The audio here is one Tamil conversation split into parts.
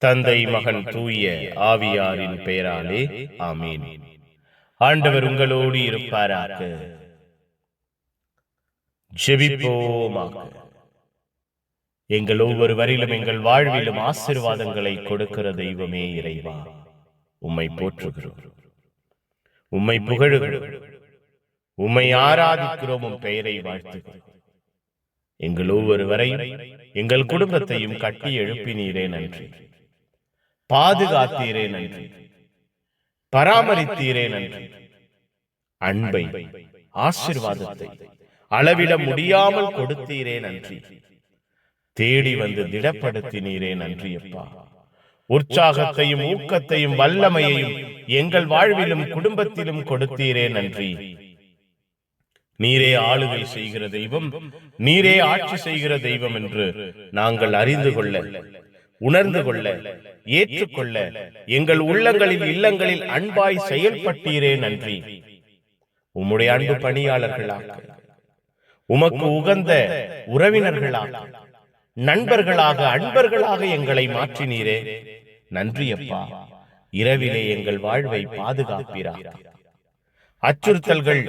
தந்தை மகன் தூய ஆவியாரின் பெயராலே ஆமீன். ஆண்டவர் உங்களோடு இருப்பாராக. ஜெபிப்போமாக. எங்கள் ஒவ்வொருவரிலும் எங்கள் வாழ்விலும் ஆசீர்வாதங்களை கொடுக்கிற தெய்வமே இறைவா, உம்மை போற்றுகிறோம், உம்மை புகழுகிறோம், உம்மை ஆராதிக்கிறோம், உம் பெயரை வாழ்த்துகிறோம். எங்கள் ஒவ்வொருவரையும் எங்கள் குடும்பத்தையும் கட்டி எழுப்பினீரே நன்றி. பாதுகாத்தீரே நன்றி. பராமரித்தீரே நன்றி. அன்பை, ஆசீர்வாதத்தை அளவிட முடியாமல் கொடுத்தீரே நன்றி. தேடி வந்து திடப்படுத்தினீரே நன்றி அப்பா. உற்சாகத்தையும் ஊக்கத்தையும் வல்லமையையும் எங்கள் வாழ்விலும் குடும்பத்திலும் கொடுத்தீரே நன்றி. நீரே ஆளுகை செய்கிற தெய்வம், நீரே ஆட்சி செய்கிற தெய்வம் என்று நாங்கள் அறிந்து கொள்ள, உணர்ந்து கொள்ள, ஏற்றுக்கொள்ள எங்கள் உள்ளங்களில் இல்லங்களில் அன்பாய் செயல்பட்டீரே நன்றி. உம்முடைய அன்பு பணியாளர்களாக, உமக்கு உகந்த உறவினர்களாக, நண்பர்களாக, அன்பர்களாக எங்களை மாற்றினீரே நன்றி அப்பா. இரவிலே எங்கள் வாழ்வை பாதுகாப்பீராக. அச்சுறுத்தல்கள்,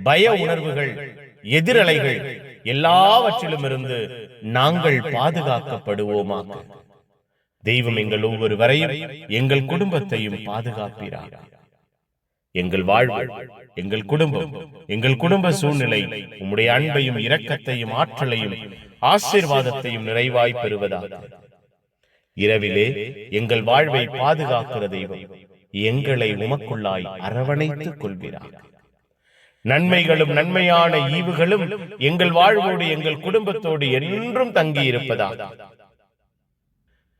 பய உணர்வுகள், எதிரலைகள் எல்லாவற்றிலும் இருந்து நாங்கள் பாதுகாக்கப்படுவோமாக. தெய்வம் எங்கள் ஒவ்வொருவரையும் எங்கள் குடும்பத்தையும் பாதுகாப்பீராக. எங்கள் வாழ்வு, எங்கள் குடும்பம், எங்கள் குடும்ப சூழ்நிலை உம்முடைய அன்பையும் இரக்கத்தையும் ஆற்றலையும் ஆசீர்வாதத்தையும் நிறைவாய் பெறுவதாக. இரவிலே எங்கள் வாழ்வை பாதுகாக்கிற தெய்வம் எங்களை உமக்குள்ளாய் அரவணைத்துக் கொள்வீராக. நன்மைகளும் நன்மையான ஈவுகளும் எங்கள் வாழ்வோடு எங்கள் குடும்பத்தோடு என்றும் தங்கி இருப்பதாக.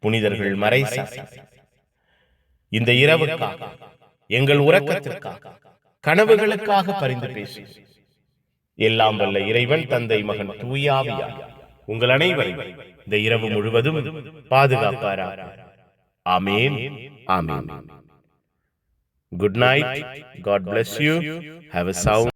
புனிதர்கள் மறைசாட்சி இந்த இரவுக்காக, எங்கள் உறக்கத்திற்காக, கனவுகளுக்காக பரிந்து பேசி எல்லாம் வல்ல இறைவன் தந்தை மகன் தூய ஆவியார் உங்கள் அனைவரையும் இந்த இரவு முழுவதும் பாதுகாப்பாராக. ஆமேன், ஆமேன். Good night. God bless you. Have a sound